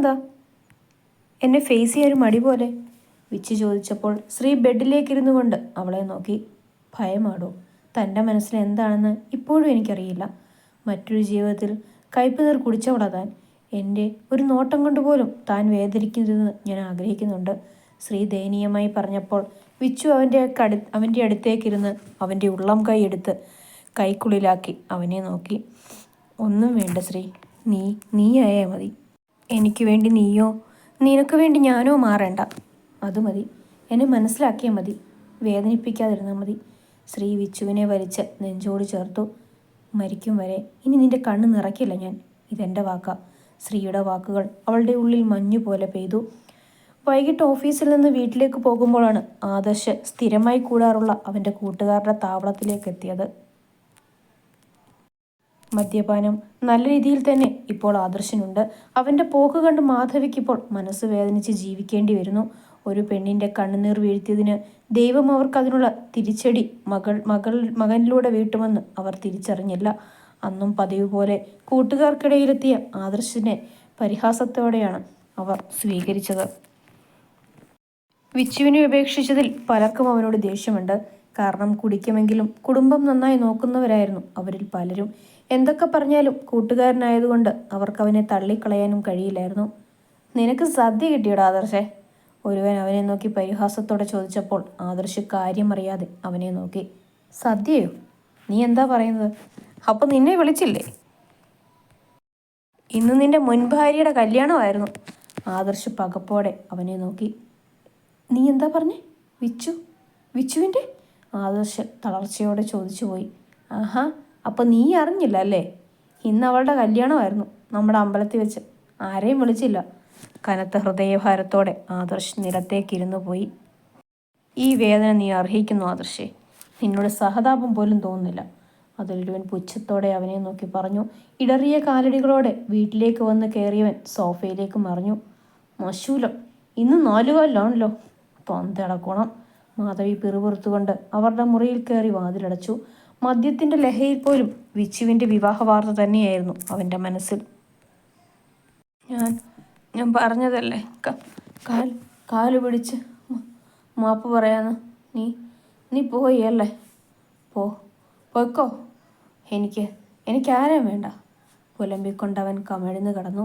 നിനക്കെന്താ? എന്നെ ഫേസ് ചെയ്യാൻ മടി പോലെ വിച്ചു ചോദിച്ചപ്പോൾ ശ്രീ ബെഡിലേക്കിരുന്നു കൊണ്ട് അവളെ നോക്കി. ഭയമാടോ? തൻ്റെ മനസ്സിൽ എന്താണെന്ന് ഇപ്പോഴും എനിക്കറിയില്ല. മറ്റൊരു ജീവിതത്തിൽ കയ്പുനീർ കുടിച്ചവളാ താൻ. എൻ്റെ ഒരു നോട്ടം കൊണ്ട് പോലും താൻ വേദനിക്കരുതെന്ന് ഞാൻ ആഗ്രഹിക്കുന്നുണ്ട്. ശ്രീ ദയനീയമായി പറഞ്ഞപ്പോൾ വിച്ചു അവൻ്റെ അടുത്തേക്കിരുന്ന് അവൻ്റെ ഉള്ളം കൈ എടുത്ത് കൈക്കുള്ളിലാക്കി അവനെ നോക്കി. ഒന്നും വേണ്ട ശ്രീ, നീയായാ മതി. എനിക്ക് വേണ്ടി നീയോ നിനക്ക് വേണ്ടി ഞാനോ മാറേണ്ട. അത് മതി. എന്നെ മനസ്സിലാക്കിയാൽ മതി. വേദനിപ്പിക്കാതിരുന്നാൽ മതി. ശ്രീ വിച്ചുവിനെ വലിച്ച് നെഞ്ചോട് ചേർത്തു. മരിക്കും വരെ ഇനി നിന്റെ കണ്ണ് നിറയ്ക്കില്ല ഞാൻ. ഇതെൻ്റെ വാക്കാ. ശ്രീയുടെ വാക്കുകൾ അവളുടെ ഉള്ളിൽ മഞ്ഞുപോലെ പെയ്തു. വൈകിട്ട് ഓഫീസിൽ നിന്ന് വീട്ടിലേക്ക് പോകുമ്പോഴാണ് ആദർശ് സ്ഥിരമായി കൂടാറുള്ള അവൻ്റെ കൂട്ടുകാരുടെ താവളത്തിലേക്ക് എത്തിയത്. മദ്യപാനം നല്ല രീതിയിൽ തന്നെ ഇപ്പോൾ ആദർശനുണ്ട്. അവൻ്റെ പോക്ക് കണ്ട് മാധവിക്കിപ്പോൾ മനസ്സ് വേദനിച്ച് ജീവിക്കേണ്ടി വരുന്നു. ഒരു പെണ്ണിൻ്റെ കണ്ണുനീർ വീഴ്ത്തിയതിന് ദൈവം അവർക്കതിനുള്ള തിരിച്ചടി മകനിലൂടെ വീട്ടുമെന്ന് അവർ തിരിച്ചറിഞ്ഞില്ല. അന്നും പതിവ് പോലെ കൂട്ടുകാർക്കിടയിലെത്തിയ ആദർശിനെ പരിഹാസത്തോടെയാണ് അവർ സ്വീകരിച്ചത്. വിച്ചുവിനെ ഉപേക്ഷിച്ചതിൽ പലർക്കും അവനോട് ദേഷ്യമുണ്ട്. കാരണം കുടിക്കുമെങ്കിലും കുടുംബം നന്നായി നോക്കുന്നവരായിരുന്നു അവരിൽ പലരും. എന്തൊക്കെ പറഞ്ഞാലും കൂട്ടുകാരനായതുകൊണ്ട് അവർക്കവനെ തള്ളിക്കളയാനും കഴിയില്ലായിരുന്നു. നിനക്ക് സദ്യ കിട്ടിയോടാ ആദർശേ? ഒരുവൻ അവനെ നോക്കി പരിഹാസത്തോടെ ചോദിച്ചപ്പോൾ ആദർശ് കാര്യമറിയാതെ അവനെ നോക്കി. സദ്യയോ? നീ എന്താ പറയുന്നത്? അപ്പം നിന്നെ വിളിച്ചില്ലേ? ഇന്ന് നിന്റെ മുൻ ഭാര്യയുടെ കല്യാണമായിരുന്നു. ആദർശ് പകപ്പോടെ അവനെ നോക്കി. നീ എന്താ പറഞ്ഞേ? വിച്ചുവിൻ്റെ? ആദർശ് തളർച്ചയോടെ ചോദിച്ചു പോയി. ആഹാ, അപ്പം നീ അറിഞ്ഞില്ല അല്ലേ? ഇന്ന് അവളുടെ കല്യാണമായിരുന്നു നമ്മുടെ അമ്പലത്തിൽ വെച്ച്. ആരെയും വിളിച്ചില്ല. കനത്ത ഹൃദയഭാരത്തോടെ ആദർശ് നിലത്തേക്കിരുന്നു പോയി. ഈ വേദന നീ അർഹിക്കുന്നു ആദർശേ. നിന്നോട് സഹതാപം പോലും തോന്നുന്നില്ല. അതിലൊരുവൻ പുച്ഛത്തോടെ അവനെ നോക്കി പറഞ്ഞു. ഇടറിയ കാലടികളോടെ വീട്ടിലേക്ക് വന്ന് കയറിയവൻ സോഫയിലേക്ക് മറിഞ്ഞു. മശൂലം, ഇന്ന് 4 കാലിലാണല്ലോ. തൊന്തടക്കണം. മാധവി പിറുപിറുത്തുകൊണ്ട് അവരുടെ മുറിയിൽ കയറി വാതിലടച്ചു. മദ്യത്തിൻ്റെ ലഹയിൽ പോലും വിച്ചുവിൻ്റെ വിവാഹ വാർത്ത തന്നെയായിരുന്നു അവൻ്റെ മനസ്സിൽ. ഞാൻ പറഞ്ഞതല്ലേ, കാല് പിടിച്ച് മാപ്പ് പറയാന്ന്. നീ പോയി അല്ലേ? പോയിക്കോ. എനിക്കാരും വേണ്ട. പുലമ്പിക്കൊണ്ടവൻ കമിഴ്ന്ന് കിടന്നു.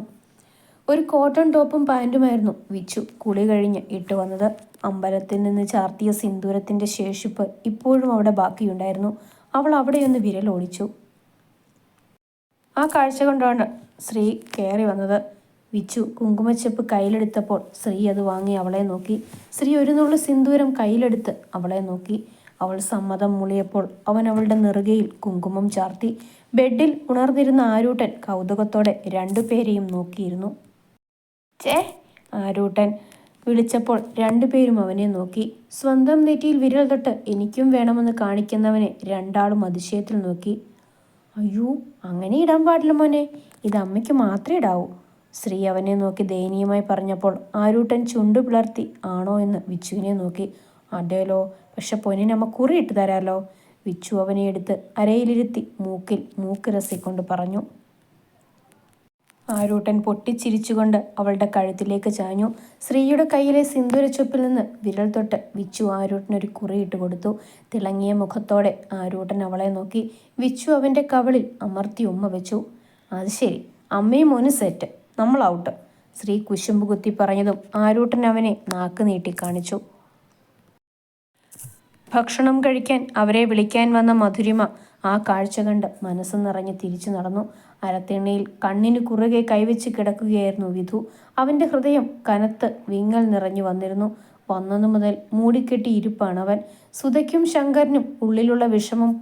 ഒരു കോട്ടൺ ടോപ്പും പാൻറ്റുമായിരുന്നു വിച്ചു കുളി കഴിഞ്ഞ് ഇട്ട് വന്നത്. അമ്പലത്തിൽ നിന്ന് ചാർത്തിയ സിന്ദൂരത്തിൻ്റെ ശേഷിപ്പ് ഇപ്പോഴും അവിടെ ബാക്കിയുണ്ടായിരുന്നു. അവൾ അവിടെയൊന്ന് വിരലോടിച്ചു. ആ കാഴ്ച കൊണ്ടാണ് ശ്രീ കയറി വന്നത്. വിച്ചു കുങ്കുമച്ചെപ്പ് കയ്യിലെടുത്തപ്പോൾ ശ്രീ അത് വാങ്ങി അവളെ നോക്കി. ശ്രീ ഒരു നുള്ളു സിന്ദൂരം കയ്യിലെടുത്ത് അവളെ നോക്കി. അവൾ സമ്മതം മൂളിയപ്പോൾ അവൻ അവളുടെ നെറുകയിൽ കുങ്കുമം ചാർത്തി. ബെഡിൽ ഉണർന്നിരുന്ന ആരൂട്ടൻ കൗതുകത്തോടെ 2 പേരെയും നോക്കിയിരുന്നു. ചേ! ആരൂട്ടൻ വിളിച്ചപ്പോൾ 2 പേരും അവനെ നോക്കി. സ്വന്തം നെറ്റിയിൽ വിരൽ തൊട്ട് എനിക്കും വേണമെന്ന് കാണിക്കുന്നവനെ 2 ആളും അതിശയത്തിൽ നോക്കി. അയ്യോ, അങ്ങനെ ഇടാൻ പാടില്ല മോനെ, ഇത് അമ്മയ്ക്ക് മാത്രമേ ഇടാവൂ. ശ്രീ അവനെ നോക്കി ദയനീയമായി പറഞ്ഞപ്പോൾ ആരൂട്ടൻ ചുണ്ടു പിളർത്തി ആണോ എന്ന് വിച്ചുവിനെ നോക്കി. അതേലോ, പക്ഷെ പൊന്നിനമ്മ കുറിയിട്ട് തരാലോ. വിച്ചു അവനെ എടുത്ത് അരയിലിരുത്തി മൂക്ക് രസിക്കൊണ്ട് പറഞ്ഞു. ആരൂട്ടൻ പൊട്ടിച്ചിരിച്ചുകൊണ്ട് അവളുടെ കഴുത്തിലേക്ക് ചാഞ്ഞു. ശ്രീയുടെ കയ്യിലെ സിന്ദൂരച്ചൊപ്പിൽ നിന്ന് വിരൽ തൊട്ട് വിച്ചു ആരൂട്ടനൊരു കുറിയിട്ട് കൊടുത്തു. തിളങ്ങിയ മുഖത്തോടെ ആരൂട്ടൻ അവളെ നോക്കി. വിച്ചു അവൻ്റെ കവിളിൽ അമർത്തി ഉമ്മ വെച്ചു. അത് ശരി, അമ്മയും മോനും സെറ്റ്, നമ്മൾ ഔട്ട്. ശ്രീ കുശുമ്പ് കുത്തി പറഞ്ഞതും ആരൂട്ടൻ അവനെ നാക്ക് നീട്ടി കാണിച്ചു. ഭക്ഷണം കഴിക്കാൻ അവരെ വിളിക്കാൻ വന്ന മധുരിമ ആ കാഴ്ച കണ്ട് മനസ്സ് നിറഞ്ഞ് തിരിച്ചു നടന്നു. അരത്തിണ്ണയിൽ കണ്ണിന് കുറുകെ കൈവച്ച് കിടക്കുകയായിരുന്നു വിധു. അവൻ്റെ ഹൃദയം കനത്ത് വിങ്ങൽ നിറഞ്ഞു വന്നിരുന്നു. വന്നതു മുതൽ മൂടിക്കെട്ടി ഇരിപ്പാണവൻ. സുധയ്ക്കും ശങ്കരനും ഉള്ളിലുള്ള വിഷമം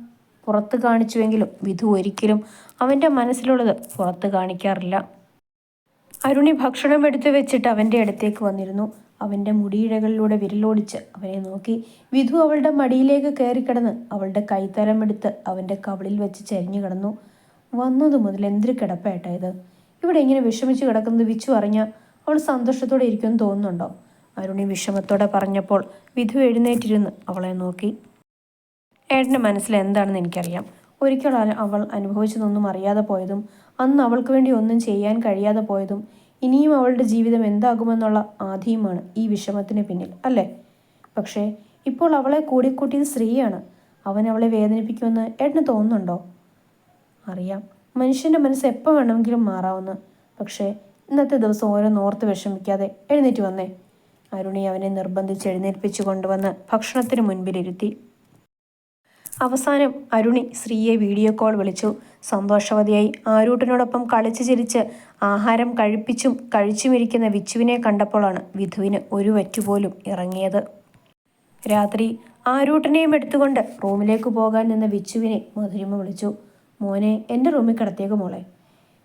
പുറത്ത് കാണിച്ചുവെങ്കിലും വിധു ഒരിക്കലും അവൻ്റെ മനസ്സിലുള്ളത് പുറത്ത് കാണിക്കാറില്ല. അരുണി ഭക്ഷണം എടുത്തു വെച്ചിട്ട് അവൻ്റെ അടുത്തേക്ക് വന്നിരുന്നു. അവൻ്റെ മുടിയിഴകളിലൂടെ വിരലോടിച്ച് അവനെ നോക്കി. വിധു അവളുടെ മടിയിലേക്ക് കയറിക്കിടന്ന് അവളുടെ കൈത്തലമെടുത്ത് അവൻ്റെ കവിളിൽ വെച്ച് ചരിഞ്ഞു കിടന്നു. വന്നതു മുതൽ എന്തൊരു കിടപ്പേട്ടാ ഇത്. ഇവിടെ ഇങ്ങനെ വിഷമിച്ച് കിടക്കുന്നത് വിച്ചു അറിഞ്ഞാൽ അവൾ സന്തോഷത്തോടെ ഇരിക്കുമെന്ന് തോന്നുന്നുണ്ടോ? അരുണി വിഷമത്തോടെ പറഞ്ഞപ്പോൾ വിധു എഴുന്നേറ്റിരുന്ന് അവളെ നോക്കി. ഏട്ടൻ്റെ മനസ്സിൽ എന്താണെന്ന് എനിക്കറിയാം. ഒരിക്കൽ അവൾ അനുഭവിച്ചതൊന്നും അറിയാതെ പോയതും അന്ന് അവൾക്ക് വേണ്ടി ഒന്നും ചെയ്യാൻ കഴിയാതെ പോയതും ഇനിയും അവളുടെ ജീവിതം എന്താകുമെന്നുള്ള ആധിയുമാണ് ഈ വിഷമത്തിന് പിന്നിൽ, അല്ലേ? പക്ഷേ ഇപ്പോൾ അവളെ കൂടിക്കൂട്ടിയത് ശ്രീയാണ്. അവൻ അവളെ വേദനിപ്പിക്കുമെന്ന് ഏട്ടന് തോന്നുന്നുണ്ടോ? അറിയാം, മനുഷ്യൻ്റെ മനസ്സ് എപ്പോൾ വേണമെങ്കിലും മാറാവുന്ന. പക്ഷേ ഇന്നത്തെ ദിവസം ഓരോന്നോർത്ത് വിഷമിക്കാതെ എഴുന്നേറ്റ് വന്നേ. അരുണി അവനെ നിർബന്ധിച്ച് എഴുന്നേൽപ്പിച്ചു കൊണ്ടുവന്ന് ഭക്ഷണത്തിന് മുൻപിലിരുത്തി. അവസാനം അരുണി ശ്രീയെ വീഡിയോ കോൾ വിളിച്ചു. സന്തോഷവതിയായി ആരൂട്ടനോടൊപ്പം കളിച്ചു ചിരിച്ച് ആഹാരം കഴിച്ചുമിരിക്കുന്ന വിച്ചുവിനെ കണ്ടപ്പോഴാണ് വിധുവിന് ഒരു വറ്റുപോലും ഇറങ്ങിയത്. രാത്രി ആരൂട്ടനെയും എടുത്തുകൊണ്ട് റൂമിലേക്ക് പോകാൻ നിന്ന വിച്ചുവിനെ മധുരിമ വിളിച്ചു. മോനെ, എൻ്റെ റൂമിൽ കിടത്തിയേക്ക് മോളെ.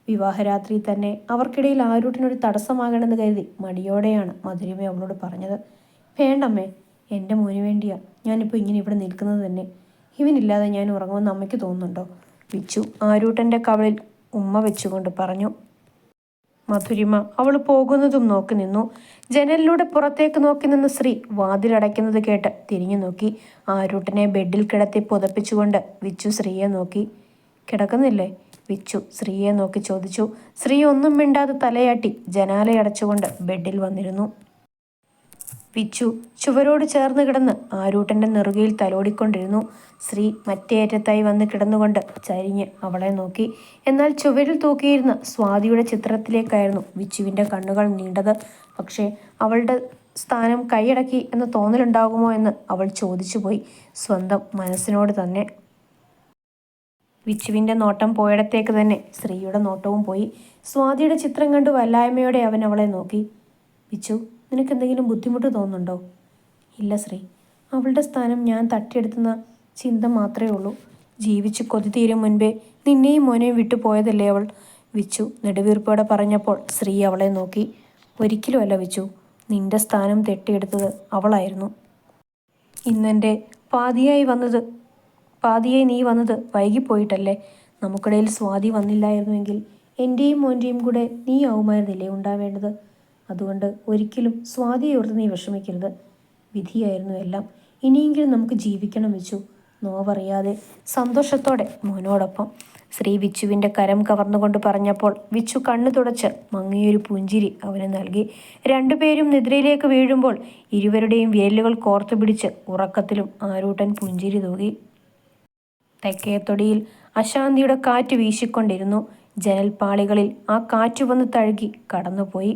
വിവാഹരാത്രി തന്നെ അവർക്കിടയിൽ ആരൂട്ടനൊരു തടസ്സമാകണമെന്ന് കരുതി മടിയോടെയാണ് മധുരിമ അവളോട് പറഞ്ഞത്. വേണ്ടമ്മേ, എൻ്റെ മോന് വേണ്ടിയാ ഞാനിപ്പോൾ ഇങ്ങനെ ഇവിടെ നിൽക്കുന്നത് തന്നെ. ഇവനില്ലാതെ ഞാൻ ഉറങ്ങുമെന്ന് അമ്മയ്ക്ക് തോന്നുന്നുണ്ടോ? വിച്ചു ആരൂട്ടൻ്റെ കവളിൽ ഉമ്മ വെച്ചുകൊണ്ട് പറഞ്ഞു. മധുരിമ അവൾ പോകുന്നതും നോക്കി നിന്നു. ജനലിലൂടെ പുറത്തേക്ക് നോക്കി നിന്ന ശ്രീ വാതിലടയ്ക്കുന്നത് കേട്ട് തിരിഞ്ഞു നോക്കി. ആരൂട്ടനെ ബെഡിൽ കിടത്തി പുതപ്പിച്ചുകൊണ്ട് വിച്ചു ശ്രീയെ നോക്കി. കിടക്കുന്നില്ലേ? വിച്ചു ശ്രീയെ നോക്കി ചോദിച്ചു. ശ്രീ ഒന്നും മിണ്ടാതെ തലയാട്ടി ജനാലയടച്ചുകൊണ്ട് ബെഡിൽ വന്നിരുന്നു. വിച്ചു ചുവരോട് ചേർന്ന് കിടന്ന് ആരൂട്ടൻ്റെ നെറുകയിൽ തലോടിക്കൊണ്ടിരുന്നു. ശ്രീ മറ്റേ അറ്റത്തായി വന്ന് കിടന്നുകൊണ്ട് ചരിഞ്ഞ് അവളെ നോക്കി. എന്നാൽ ചുവരിൽ തൂക്കിയിരുന്ന സ്വാതിയുടെ ചിത്രത്തിലേക്കായിരുന്നു വിച്ചുവിൻ്റെ കണ്ണുകൾ നീണ്ടത്. പക്ഷേ അവളുടെ സ്ഥാനം കൈയടക്കി എന്ന തോന്നലുണ്ടാകുമോ എന്ന് അവൾ ചോദിച്ചുപോയി, സ്വന്തം മനസ്സിനോട് തന്നെ. വിച്ചുവിൻ്റെ നോട്ടം പോയിടത്തേക്ക് തന്നെ ശ്രീയുടെ നോട്ടവും പോയി. സ്വാതിയുടെ ചിത്രം കണ്ടു വല്ലായ്മയോടെ അവൻ അവളെ നോക്കി. വിച്ചു, നിനക്കെന്തെങ്കിലും ബുദ്ധിമുട്ട് തോന്നുന്നുണ്ടോ? ഇല്ല ശ്രീ, അവളുടെ സ്ഥാനം ഞാൻ തട്ടിയെടുത്തുന്ന ചിന്ത മാത്രമേ ഉള്ളൂ. ജീവിച്ച് കൊതി തീരും മുൻപേ നിന്നെയും മോനെയും വിട്ടു പോയതല്ലേ അവൾ. വിച്ചു നെടുവീർപ്പോടെ പറഞ്ഞപ്പോൾ ശ്രീ അവളെ നോക്കി. ഒരിക്കലുമല്ല വിച്ചു, നിന്റെ സ്ഥാനം തെട്ടിയെടുത്തത് അവളായിരുന്നു. ഇന്നെൻ്റെ പാതിയായി നീ വന്നത് വൈകിപ്പോയിട്ടല്ലേ. നമുക്കിടയിൽ സ്വാതി വന്നില്ലായിരുന്നുവെങ്കിൽ എൻ്റെയും മോൻ്റെയും കൂടെ നീ ആവുമായിരുന്നില്ലേ ഉണ്ടാവേണ്ടത്. അതുകൊണ്ട് ഒരിക്കലും സ്വാതിയെ ഓർത്ത് നീ വിഷമിക്കരുത്. വിധിയായിരുന്നു എല്ലാം. ഇനിയെങ്കിലും നമുക്ക് ജീവിക്കണം വെച്ചു. നോവറിയാതെ സന്തോഷത്തോടെ മോനോടൊപ്പം. ശ്രീ വിച്ചുവിൻ്റെ കരം കവർന്നുകൊണ്ട് പറഞ്ഞപ്പോൾ വിച്ചു കണ്ണു തുടച്ച് മങ്ങിയൊരു പുഞ്ചിരി അവന് നൽകി. രണ്ടുപേരും നിദ്രയിലേക്ക് വീഴുമ്പോൾ ഇരുവരുടെയും വിരലുകൾ കോർത്തു പിടിച്ച് ഉറക്കത്തിലും ആരൂട്ടൻ പുഞ്ചിരി തൂകി. തെക്കേത്തൊടിയിൽ അശാന്തിയുടെ കാറ്റ് വീശിക്കൊണ്ടിരുന്നു. ജനൽപ്പാളികളിൽ ആ കാറ്റ് വന്ന് തഴുകി കടന്നുപോയി.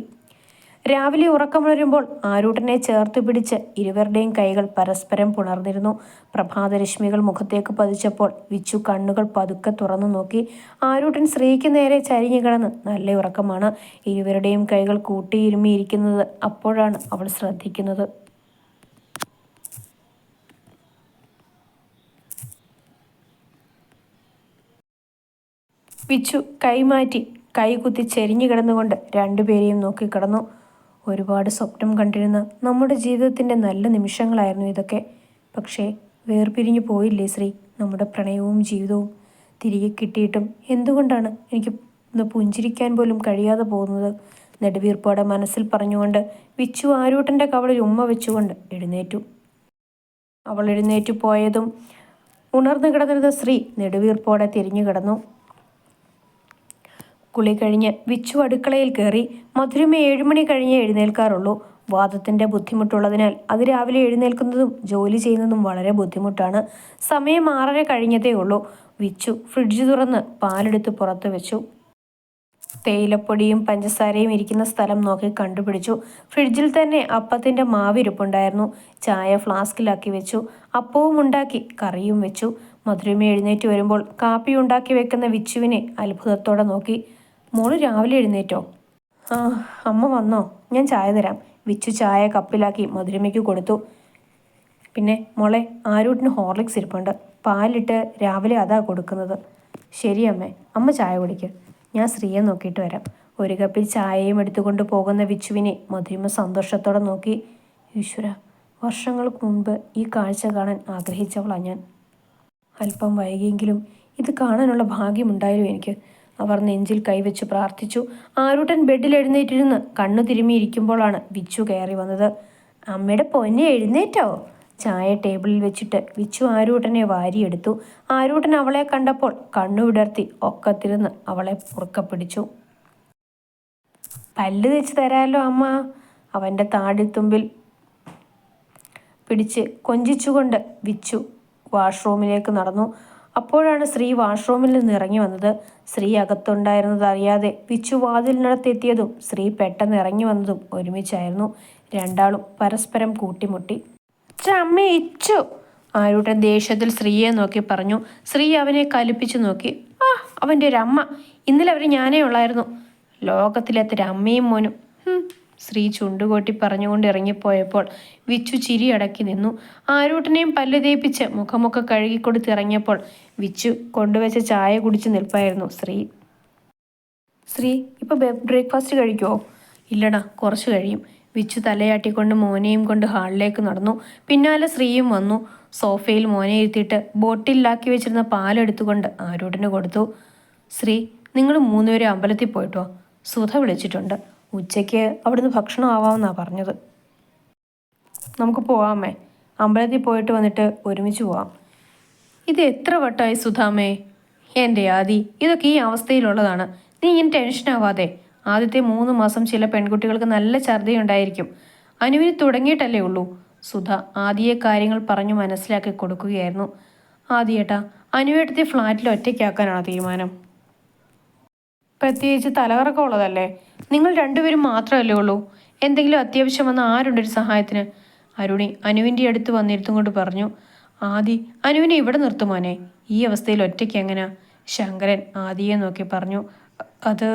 രാവിലെ ഉറക്കമുണരുമ്പോൾ ആരൂട്ടനെ ചേർത്ത് പിടിച്ച് ഇരുവരുടെയും കൈകൾ പരസ്പരം പുണർന്നിരുന്നു. പ്രഭാതരശ്മികൾ മുഖത്തേക്ക് പതിച്ചപ്പോൾ വിച്ചു കണ്ണുകൾ പതുക്കെ തുറന്നു നോക്കി. ആരൂട്ടൻ ശ്രീക്ക് നേരെ ചരിഞ്ഞു കിടന്ന് നല്ല ഉറക്കമാണ്. ഇരുവരുടെയും കൈകൾ കൂട്ടിയിരുമിയിരിക്കുന്നത് അപ്പോഴാണ് അവൾ ശ്രദ്ധിക്കുന്നത്. വിച്ചു കൈമാറ്റി കൈകുത്തി ചെരിഞ്ഞു കിടന്നുകൊണ്ട് രണ്ടുപേരെയും നോക്കിക്കിടന്നു. ഒരുപാട് സ്വപ്നം കണ്ടിരുന്ന നമ്മുടെ ജീവിതത്തിൻ്റെ നല്ല നിമിഷങ്ങളായിരുന്നു ഇതൊക്കെ. പക്ഷേ വേർപിരിഞ്ഞു പോയില്ലേ ശ്രീ നമ്മുടെ പ്രണയവും ജീവിതവും. തിരികെ കിട്ടിയിട്ടും എന്തുകൊണ്ടാണ് എനിക്ക് ഒന്ന് പുഞ്ചിരിക്കാൻ പോലും കഴിയാതെ പോകുന്നത്? നെടുവീർപ്പോടെ മനസ്സിൽ പറഞ്ഞുകൊണ്ട് വിച്ചു ആരൂട്ടൻ്റെ കവളിൽ ഉമ്മ വെച്ചുകൊണ്ട് എഴുന്നേറ്റു. അവൾ എഴുന്നേറ്റു പോയതും ഉണർന്നു കിടന്നിരുന്ന ശ്രീ നെടുവീർപ്പോടെ തിരിഞ്ഞു കിടന്നു. കുളി കഴിഞ്ഞ് വിച്ചു അടുക്കളയിൽ കയറി. മധുരിമ 7 മണി കഴിഞ്ഞേ എഴുന്നേൽക്കാറുള്ളൂ. വാദത്തിൻ്റെ ബുദ്ധിമുട്ടുള്ളതിനാൽ അതിരാവിലെ എഴുന്നേൽക്കുന്നതും ജോലി ചെയ്യുന്നതും വളരെ ബുദ്ധിമുട്ടാണ്. സമയം 6:30 കഴിഞ്ഞതേ ഉള്ളൂ. വിച്ചു ഫ്രിഡ്ജ് തുറന്ന് പാലെടുത്ത് പുറത്ത് വെച്ചു. തേയിലപ്പൊടിയും പഞ്ചസാരയും ഇരിക്കുന്ന സ്ഥലം നോക്കി കണ്ടുപിടിച്ചു. ഫ്രിഡ്ജിൽ തന്നെ അപ്പത്തിൻ്റെ മാവിരിപ്പുണ്ടായിരുന്നു. ചായ ഫ്ലാസ്കിലാക്കി വെച്ചു. അപ്പവും ഉണ്ടാക്കി കറിയും വെച്ചു. മധുരിമ എഴുന്നേറ്റ് വരുമ്പോൾ കാപ്പി ഉണ്ടാക്കി വെക്കുന്ന വിച്ചുവിനെ അത്ഭുതത്തോടെ നോക്കി. മോള് രാവിലെ എഴുന്നേറ്റോ? ആ, അമ്മ വന്നോ? ഞാൻ ചായ തരാം. വിച്ചു ചായ കപ്പിലാക്കി മധുരിമയ്ക്ക് കൊടുത്തു. പിന്നെ മോളെ, ആരൂട്ടിന് ഹോർലിക്സ് ഇരിപ്പുണ്ട്, പാലിട്ട് രാവിലെ അതാ കൊടുക്കുന്നത്. ശരി അമ്മേ, അമ്മ ചായ കുടിക്ക്, ഞാൻ ശ്രീയെ നോക്കിയിട്ട് വരാം. ഒരു കപ്പിൽ ചായയും എടുത്തുകൊണ്ട് പോകുന്ന വിച്ചുവിനെ മധുരിമ സന്തോഷത്തോടെ നോക്കി. ഈശ്വര, വർഷങ്ങൾക്ക് മുൻപ് ഈ കാഴ്ച കാണാൻ ആഗ്രഹിച്ചവളാണ് ഞാൻ. അല്പം വൈകിയെങ്കിലും ഇത് കാണാനുള്ള ഭാഗ്യമുണ്ടായിരുന്നു എനിക്ക്. അവർ നെഞ്ചിൽ കൈവച്ച് പ്രാർത്ഥിച്ചു. ആരൂട്ടൻ ബെഡിൽ എഴുന്നേറ്റിരുന്ന് കണ്ണു തിരുമ്മിയിരിക്കുമ്പോഴാണ് വിച്ചു കയറി വന്നത്. അമ്മയുടെ പൊന്നെ, എഴുന്നേറ്റോ? ചായ ടേബിളിൽ വെച്ചിട്ട് വിച്ചു ആരൂട്ടനെ വാരിയെടുത്തു. ആരൂട്ടൻ അവളെ കണ്ടപ്പോൾ കണ്ണു വിടർത്തി ഒക്കത്തിരുന്ന് അവളെ മുറുക്കെ പിടിച്ചു. പല്ല് തേച്ച് തരാമല്ലോ അമ്മ. അവൻ്റെ താടിത്തുമ്പിൽ പിടിച്ച് കൊഞ്ചിച്ചുകൊണ്ട് വിച്ചു വാഷ്റൂമിലേക്ക് നടന്നു. അപ്പോഴാണ് ശ്രീ വാഷ്റൂമിൽ നിന്ന് ഇറങ്ങി വന്നത്. ശ്രീ അകത്തുണ്ടായിരുന്നത് അറിയാതെ വിച്ചു വാതിലിനടുത്തെത്തിയതും ശ്രീ പെട്ടെന്ന് ഇറങ്ങി വന്നതും ഒരുമിച്ചായിരുന്നു. രണ്ടാളും പരസ്പരം കൂട്ടിമുട്ടി. അമ്മേ ഇച്ചു, ആരൂട്ടൻ ദേഷ്യത്തിൽ ശ്രീയെ നോക്കി പറഞ്ഞു. ശ്രീ അവനെ കലിപ്പിച്ചു നോക്കി. അവൻ്റെ ഒരു അമ്മ. ഇന്നലെ അവർ ഞാനേ ഉള്ളായിരുന്നു. ലോകത്തിലെത്ര അമ്മയും മോനും. ശ്രീ ചുണ്ടുകൊട്ടി പറഞ്ഞുകൊണ്ട് ഇറങ്ങിപ്പോയപ്പോൾ വിച്ചു ചിരി അടക്കി നിന്നു. ആരൂട്ടനെയും പല്ല് തേപ്പിച്ച് മുഖമൊക്കെ കഴുകിക്കൊടുത്ത് ഇറങ്ങിയപ്പോൾ വിച്ചു കൊണ്ടുവച്ച ചായ കുടിച്ച് നിൽപ്പായിരുന്നു ശ്രീ. ശ്രീ, ഇപ്പോൾ ബ്രേക്ക്ഫാസ്റ്റ് കഴിക്കുമോ? ഇല്ലടാ, കുറച്ച് കഴിയും. വിച്ചു തലയാട്ടിക്കൊണ്ട് മോനെയും കൊണ്ട് ഹാളിലേക്ക് നടന്നു. പിന്നാലെ ശ്രീയും വന്നു. സോഫയിൽ മോനെ ഇരുത്തിയിട്ട് ബോട്ടിലാക്കി വെച്ചിരുന്ന പാലെടുത്തുകൊണ്ട് ആരൂട്ടന് കൊടുത്തു. ശ്രീ, നിങ്ങൾ 3 പേരും അമ്പലത്തിൽ പോയിട്ടോ? സുധ വിളിച്ചിട്ടുണ്ട്. ഉച്ചയ്ക്ക് അവിടുന്ന് ഭക്ഷണം ആവാമെന്നാണ് പറഞ്ഞത്. നമുക്ക് പോവാമേ. അമ്പലത്തിൽ പോയിട്ട് വന്നിട്ട് ഒരുമിച്ച് പോവാം. ഇത് എത്ര വട്ടമായി സുധാമേ? എൻ്റെ ആദി, ഇതൊക്കെ ഈ അവസ്ഥയിലുള്ളതാണ്. നീ ഇങ്ങനെ ടെൻഷനാവാതെ. ആദ്യത്തെ 3 മാസം ചില പെൺകുട്ടികൾക്ക് നല്ല ഛർദിയുണ്ടായിരിക്കും. അനുവിന് തുടങ്ങിയിട്ടല്ലേ ഉള്ളൂ. സുധ ആദിയെ കാര്യങ്ങൾ പറഞ്ഞു മനസ്സിലാക്കി കൊടുക്കുകയായിരുന്നു. ആദിയേട്ടാ, അനുവേട്ടത്തെ ഫ്ലാറ്റിൽ ഒറ്റയ്ക്കാക്കാനാണ് തീരുമാനം. പ്രത്യേകിച്ച് തലകറക്കമുള്ളതല്ലേ. നിങ്ങൾ 2 പേരും മാത്രമല്ലേ ഉള്ളൂ. എന്തെങ്കിലും അത്യാവശ്യം വന്ന ആരുണ്ടൊരു സഹായത്തിന്? അരുണി അനുവിൻ്റെ അടുത്ത് വന്നിരുത്തും കൊണ്ട് പറഞ്ഞു. ആദി, അനുവിനെ ഇവിടെ നിർത്തുമോനെ? ഈ അവസ്ഥയിൽ ഒറ്റയ്ക്ക് എങ്ങനെയാ? ശങ്കരൻ ആദിയെ നോക്കി പറഞ്ഞു. അത്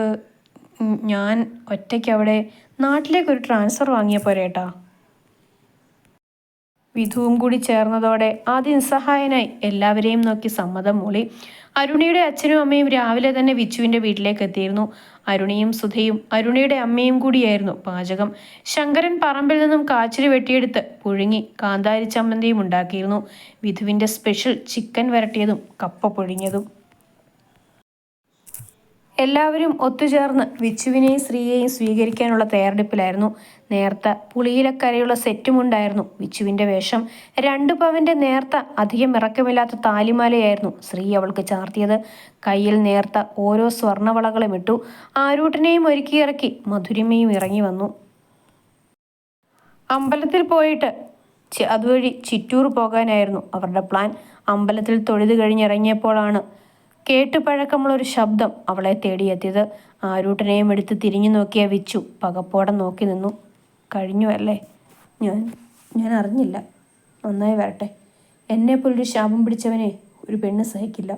ഞാൻ ഒറ്റയ്ക്ക് അവിടെ നാട്ടിലേക്കൊരു ട്രാൻസ്ഫർ വാങ്ങിയ പോരേട്ടാ. വിധുവും കൂടി ചേർന്നതോടെ ആദി നിസ്സഹായനായി എല്ലാവരെയും നോക്കി സമ്മതം മൂളി. അരുണിയുടെ അച്ഛനും അമ്മയും രാവിലെ തന്നെ വിച്ചുവിൻ്റെ വീട്ടിലേക്ക് എത്തിയിരുന്നു. അരുണിയും സുധയും അരുണിയുടെ അമ്മയും കൂടിയായിരുന്നു പാചകം. ശങ്കരൻ പറമ്പിൽ നിന്നും കാച്ചിരി വെട്ടിയെടുത്ത് പുഴുങ്ങി കാന്താരി ചമ്മന്തിയും ഉണ്ടാക്കിയിരുന്നു. വിധുവിൻ്റെ സ്പെഷ്യൽ ചിക്കൻ വരട്ടിയതും കപ്പ പുഴുങ്ങിയതും. എല്ലാവരും ഒത്തുചേർന്ന് വിച്ചുവിനെയും ശ്രീയെയും സ്വീകരിക്കാനുള്ള തയ്യാറെടുപ്പിലായിരുന്നു. നേർത്ത പുളിയിലക്കരയുള്ള സെറ്റുമുണ്ടായിരുന്നു വിച്ചുവിൻ്റെ വേഷം. 2 പവൻ്റെ നേർത്ത അധികം ഇറക്കമില്ലാത്ത താലിമാലയായിരുന്നു ശ്രീ അവൾക്ക് ചാർത്തിയത്. കയ്യിൽ നേർത്ത ഓരോ സ്വർണ്ണവളകളും ഇട്ടു. ആരൂട്ടനെയും ഒരുക്കിയിറക്കി മധുരിമയും ഇറങ്ങി വന്നു. അമ്പലത്തിൽ പോയിട്ട് അതുവഴി ചിറ്റൂർ പോകാനായിരുന്നു അവരുടെ പ്ലാൻ. അമ്പലത്തിൽ തൊഴുത് കഴിഞ്ഞിറങ്ങിയപ്പോഴാണ് കേട്ടുപഴക്കമുള്ളൊരു ശബ്ദം അവളെ തേടിയെത്തിയത്. ആരൂട്ടനെയും എടുത്ത് തിരിഞ്ഞു നോക്കിയ വിച്ചു പകപ്പോടെ നോക്കി നിന്നു. കഴിഞ്ഞു അല്ലേ? ഞാൻ അറിഞ്ഞില്ല. നന്നായി വരട്ടെ. എന്നെപ്പോലൊരു ശാപം പിടിച്ചവനെ ഒരു പെണ്ണ് സഹിക്കില്ല.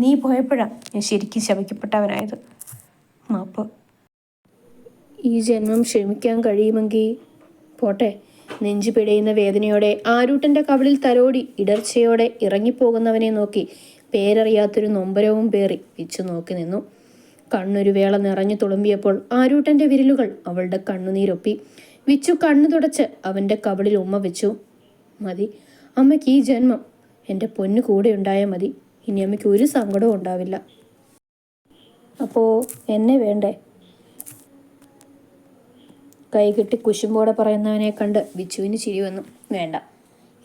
നീ പോയപ്പോഴാണ് ഞാൻ ശരിക്കും ശപിക്കപ്പെട്ടവനായത്. മാപ്പ്. ഈ ജന്മം ക്ഷമിക്കാൻ കഴിയുമെങ്കിൽ പോട്ടെ. നെഞ്ചു പിടയുന്ന വേദനയോടെ ആരൂട്ടൻ്റെ കവിളിൽ തലോടി ഇടർച്ചയോടെ ഇറങ്ങിപ്പോകുന്നവനെ നോക്കി പേരറിയാത്തൊരു നൊമ്പരവും പേറി വിച്ചു നോക്കി നിന്നു. കണ്ണൊരു വേള നിറഞ്ഞു തുളുമ്പിയപ്പോൾ ആരൂട്ടൻ്റെ വിരലുകൾ അവളുടെ കണ്ണുനീരൊപ്പി. വിച്ചു കണ്ണു തുടച്ച് അവൻ്റെ കവിളിൽ ഉമ്മ വെച്ചു. മതി അമ്മയ്ക്ക് ഈ ജന്മം. എൻ്റെ പൊന്നു കൂടെ ഉണ്ടായാൽ മതി. ഇനി അമ്മയ്ക്ക് ഒരു സങ്കടവും ഉണ്ടാവില്ല. അപ്പോൾ എന്നെ വേണ്ടേ? കൈകെട്ടി കുശുമ്പോടെ പറയുന്നവനെ കണ്ട് വിച്ചുവിന് ചിരി വന്നു. വേണ്ട,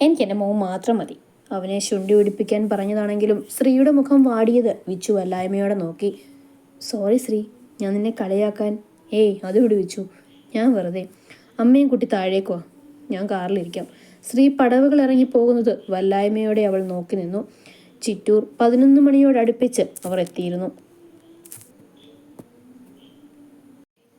എനിക്ക് എൻ്റെ മോൻ മാത്രം മതി. അവനെ ശുണ്ടി പിടിപ്പിക്കാൻ പറഞ്ഞതാണെങ്കിലും ശ്രീയുടെ മുഖം വാടിയത് വിച്ചു വല്ലായ്മയോടെ നോക്കി. സോറി ശ്രീ, ഞാൻ നിന്നെ കളിയാക്കാൻ. അത് വിടുവിച്ചു. ഞാൻ വെറുതെ. അമ്മയും കുട്ടി താഴേക്കോ, ഞാൻ കാറിലിരിക്കാം. ശ്രീ പടവുകൾ ഇറങ്ങി പോകുന്നത് വല്ലായ്മയോടെ അവൾ നോക്കി നിന്നു. ചിറ്റൂർ 11 മണിയോടടുപ്പിച്ച് അവർ എത്തിയിരുന്നു.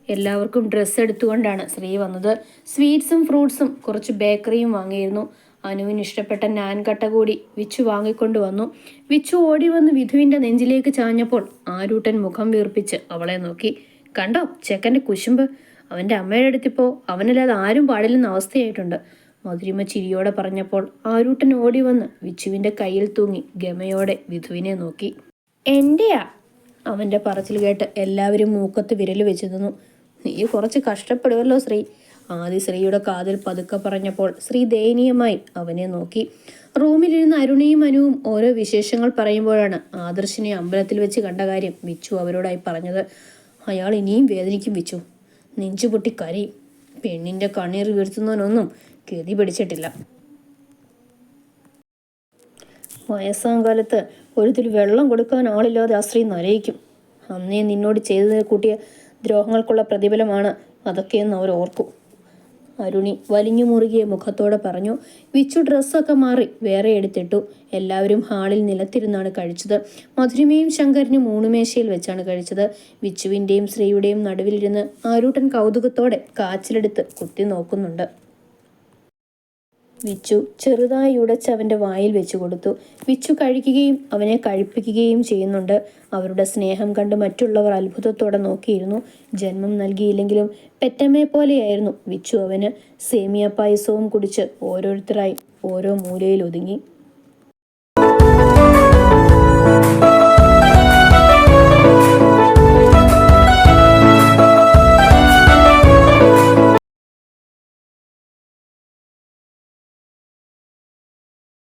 എല്ലാവർക്കും ഡ്രസ്സ് എടുത്തുകൊണ്ടാണ് ശ്രീ വന്നത്. സ്വീറ്റ്സും ഫ്രൂട്ട്സും കുറച്ച് ബേക്കറിയും വാങ്ങിയിരുന്നു. അനുവിന് ഇഷ്ടപ്പെട്ട നാൻ കട്ട കൂടി വിച്ചു വാങ്ങിക്കൊണ്ടു വന്നു. വിച്ചു ഓടി വന്ന് വിധുവിൻ്റെ നെഞ്ചിലേക്ക് ചാഞ്ഞപ്പോൾ ആരൂട്ടൻ മുഖം വീർപ്പിച്ച് അവളെ നോക്കി. കണ്ടോ ചെക്കൻ്റെ കുശുമ്പ്? അവൻ്റെ അമ്മയുടെ അടുത്തിപ്പോൾ അവനല്ലാതെ ആരും പാടില്ലെന്ന അവസ്ഥയായിട്ടുണ്ട്. മധുരിമ ചിരിയോടെ പറഞ്ഞപ്പോൾ ആരൂട്ടൻ ഓടി വന്ന് വിച്ചുവിൻ്റെ കയ്യിൽ തൂങ്ങി ഗമയോടെ വിധുവിനെ നോക്കി. എൻ്റെയാ? അവൻ്റെ പറച്ചിൽ കേട്ട് എല്ലാവരും മൂക്കത്ത് വിരൽ വെച്ച് നിന്നു. നീ കുറച്ച് കഷ്ടപ്പെടുമല്ലോ ശ്രീ. ആദി ശ്രീയുടെ കാതിൽ പതുക്കെ പറഞ്ഞപ്പോൾ ശ്രീ ദയനീയമായി അവനെ നോക്കി. റൂമിലിരുന്ന് അരുണിയും അനുവും ഓരോ വിശേഷങ്ങൾ പറയുമ്പോഴാണ് ആദർശിനെ അമ്പലത്തിൽ വെച്ച് കണ്ട കാര്യം വിച്ചു അവരോടായി പറഞ്ഞത്. അയാൾ ഇനിയും വേദനിക്കും വിച്ചു. നെഞ്ചു പൊട്ടി കരയും. പെണ്ണിൻ്റെ കണ്ണീർ വീഴ്ത്തുന്നവനൊന്നും ഗതി പിടിച്ചിട്ടില്ല. വയസ്സാം കാലത്ത് ഒരുത്തിൽ വെള്ളം കൊടുക്കാൻ ആളില്ലാതെ ആ സ്ത്രീ നരയിക്കും. അന്നേ നിന്നോട് ചെയ്തതിനെ കൂട്ടിയ ദ്രോഹങ്ങൾക്കുള്ള പ്രതിഫലമാണ് അതൊക്കെയെന്ന് അവർ ഓർക്കൂ. അരുണി വലിഞ്ഞു മുറുകിയ മുഖത്തോടെ പറഞ്ഞു. വിച്ചു ഡ്രസ്സൊക്കെ മാറി വേറെ എടുത്തിട്ടു. എല്ലാവരും ഹാളിൽ നിലത്തിരുന്നാണ് കഴിച്ചത്. മധുരിമയും ശങ്കരനും ഊണുമേശയിൽ വെച്ചാണ് കഴിച്ചത്. വിച്ചുവിൻ്റെയും ശ്രീയുടെയും നടുവിലിരുന്ന് ആരൂട്ടൻ കൗതുകത്തോടെ കാച്ചിലെടുത്ത് കുത്തി നോക്കുന്നുണ്ട്. വിച്ചു ചെറുതായി ഉടച്ച് അവൻ്റെ വായിൽ വെച്ചു കൊടുത്തു. വിച്ചു കഴിക്കുകയും അവനെ കഴിപ്പിക്കുകയും ചെയ്യുന്നുണ്ട്. അവരുടെ സ്നേഹം കണ്ട് മറ്റുള്ളവർ അത്ഭുതത്തോടെ നോക്കിയിരുന്നു. ജന്മം നൽകിയില്ലെങ്കിലും പെറ്റമ്മയെ പോലെയായിരുന്നു വിച്ചു അവന്. സേമിയ പായസവും കുടിച്ച് ഓരോരുത്തരായി ഓരോ മൂലയിൽ ഒതുങ്ങി.